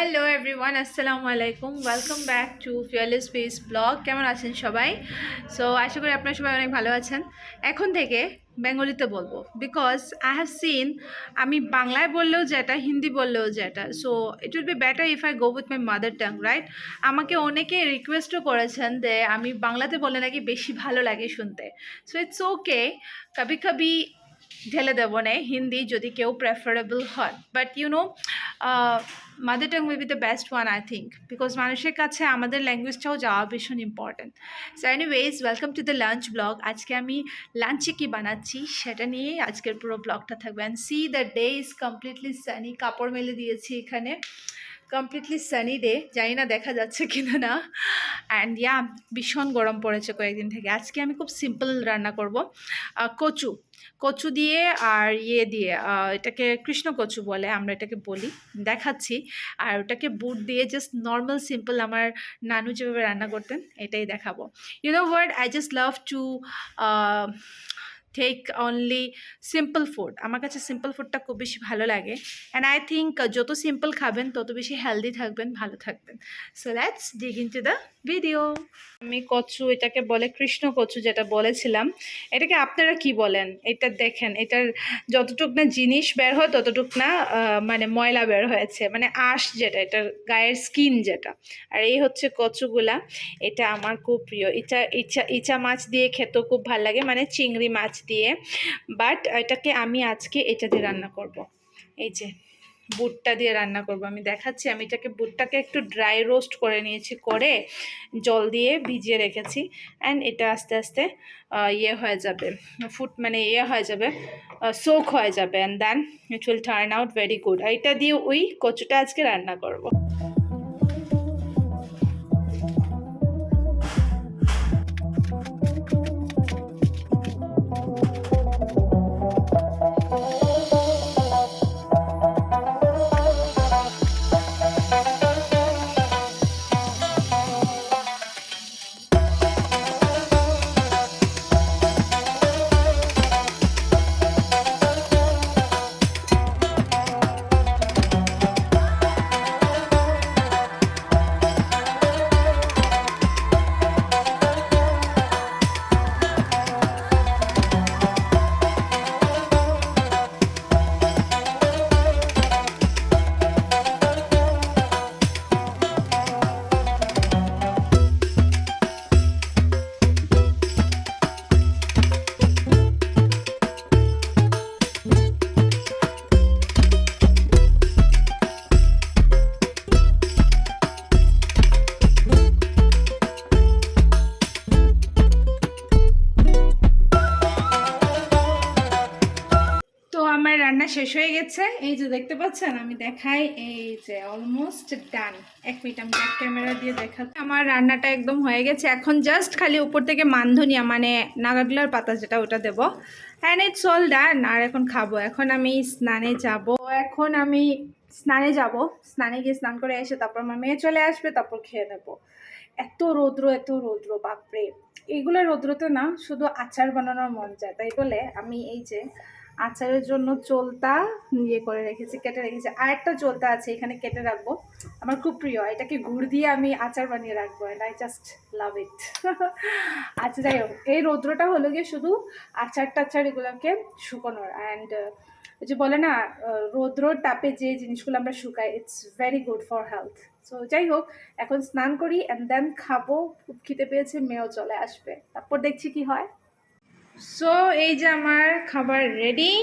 Hello everyone, আসসালামু আলাইকুম। Welcome back to fearless space blog. কেমন আছেন সবাই? সো আশা করি আপনারা সবাই অনেক ভালো আছেন। এখন থেকে বেঙ্গলিতে বলবো, বিকজ আই হ্যাভ সিন আমি বাংলায় বললেও যেটা, হিন্দি বললেও যেটা। So it will be better if I go with my mother tongue, right? আমাকে অনেকে রিকোয়েস্টও করেছেন যে আমি বাংলাতে বললে নাকি বেশি ভালো লাগে শুনতে। সো ইটস ওকে, কবি কবি ঢেলে দেবো না হিন্দি যদি কেউ প্রেফারেবল হয়, but mother tongue will be the best one I think, because মানুষের কাছে আমাদের ল্যাঙ্গুয়েজটাও যাওয়া ভীষণ important. So anyways, welcome to the lunch blog. আজকে আমি লাঞ্চে কী বানাচ্ছি সেটা নিয়েই আজকের পুরো ব্লগটা থাকবে। And C the day is completely Sunny. কাপড় মেলে দিয়েছি এখানে, কমপ্লিটলি সানি ডে। জানি না দেখা যাচ্ছে কিনা না। অ্যান্ড ভীষণ গরম পড়েছে কয়েকদিন থেকে। আজকে আমি খুব সিম্পল রান্না করব, কচু দিয়ে আর দিয়ে, এটাকে কৃষ্ণ কচু বলে, আমরা এটাকে বলি, দেখাচ্ছি। আর ওটাকে বুট দিয়ে জাস্ট নর্মাল সিম্পল আমার নানু যেভাবে রান্না করতেন এটাই দেখাবো। You know what, I just love to take only simple food. আমার কাছে সিম্পল ফুডটা খুব বেশি ভালো লাগে। অ্যান্ড আই থিঙ্ক যত সিম্পল খাবেন তত বেশি হেলদি থাকবেন, ভালো থাকবেন। So let's dig into the video. আমি কচু, এটাকে বলে কৃষ্ণ কচু যেটা বলেছিলাম। এটাকে আপনারা কি বলেন? এটা দেখেন, এটার যতটুক না জিনিস বের হয় ততটুক না মানে ময়লা বের হয়েছে, মানে আঁশ যেটা, এটার গায়ের স্কিন যেটা। আর এই হচ্ছে কচুগুলা। এটা আমার খুব প্রিয়। ইচা মাছ দিয়ে খেতেও খুব ভালো লাগে, মানে চিংড়ি মাছ দিয়ে। বাট এটাকে আমি আজকে এটা দিয়ে রান্না করব। এই যে বুটটা দিয়ে রান্না করব, আমি দেখাচ্ছি। আমি বুটটাকে একটু ড্রাই রোস্ট করে নিয়েছি, করে জল দিয়ে ভিজিয়ে রেখেছি। অ্যান্ড এটা আস্তে আস্তে হয়ে যাবে, মানে হয়ে যাবে, সোক হয়ে যাবে। And then it will turn out very good. এটা দিয়ে ওই কচুটা আজকে রান্না করব। আমার রান্না শেষ হয়ে গেছে, এই যে দেখতে পাচ্ছেন, আমি দেখাই, এই যে অলমোস্ট ডান। এক মিনিট, আমি ব্যাক ক্যামেরা দিয়ে দেখাচ্ছি। আমার রান্নাটা একদম হয়ে গেছে। এখন জাস্ট খালি উপর থেকে মানধনিয়া, মানে নাগাগুলার পাতা যেটা, ওটা দেবো। And it's all done. আর এখন খাবো। এখন আমি স্নানে যাব। স্নানে গিয়ে স্নান করে এসে তারপর আমার মেয়ে চলে আসবে, তারপর খেয়ে নেবো। এত রৌদ্র বাপরে। এইগুলো রৌদ্রতে না শুধু আচার বানানোর মন যায়, তাই বলে আমি এই যে আচারের জন্য চোলতা করে রেখেছি, কেটে রেখেছি। আর একটা চোলতা আছে, এখানে কেটে রাখবো। আমার খুব প্রিয়, এটাকে গুড় দিয়ে আমি আচার বানিয়ে রাখবো। অ্যান্ড আই জাস্ট লাভ ইট। আচ্ছা, যাই হোক, এই রৌদ্রটা হলো গিয়ে শুধু আচার এগুলোকে শুকোনোর। অ্যান্ড ওই যে বলে না, রৌদ্রর তাপে যে জিনিসগুলো আমরা শুকাই, it's very good for health. So যাই হোক, এখন স্নান করি অ্যান্ড দেন খাবো। খুব খিদে পেয়েছে, মেয়েও চলে আসবে, তারপর দেখছি কি হয়। সো এই যে আমার খাবার রেডি।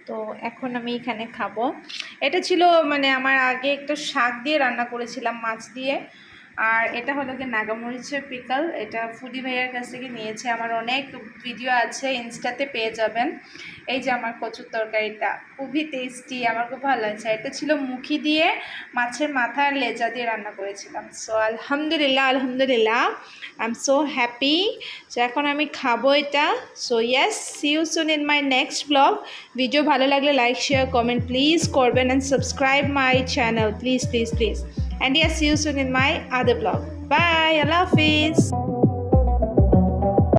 তো এখন আমি এখানে খাবো। এটা ছিল, মানে আমার আগে একটু শাক দিয়ে রান্না করেছিলাম, মাছ দিয়ে। আর এটা হলো কি নাগামরিচের পিকল। এটা ফুডি ভাইয়ার কাছ থেকে নিয়েছে। আমার অনেক ভিডিও আছে, ইনস্টাতে পেয়ে যাবেন। এই যে আমার কচুর তরকারিটা খুবই টেস্টি, আমার খুব ভালো লাগছে। এটা ছিল মুখি দিয়ে, মাছের মাথা আর লেজা দিয়ে রান্না করেছিলাম। সো আলহামদুলিল্লাহ I am so happy. So এখন আমি খাবো এটা। So yes, see you soon in my next blog. Video ভালো লাগলে লাইক, শেয়ার, কমেন্ট প্লিজ করবেন। And subscribe my channel please. And yes, see you soon in my other vlog. Bye. Allah Hafiz.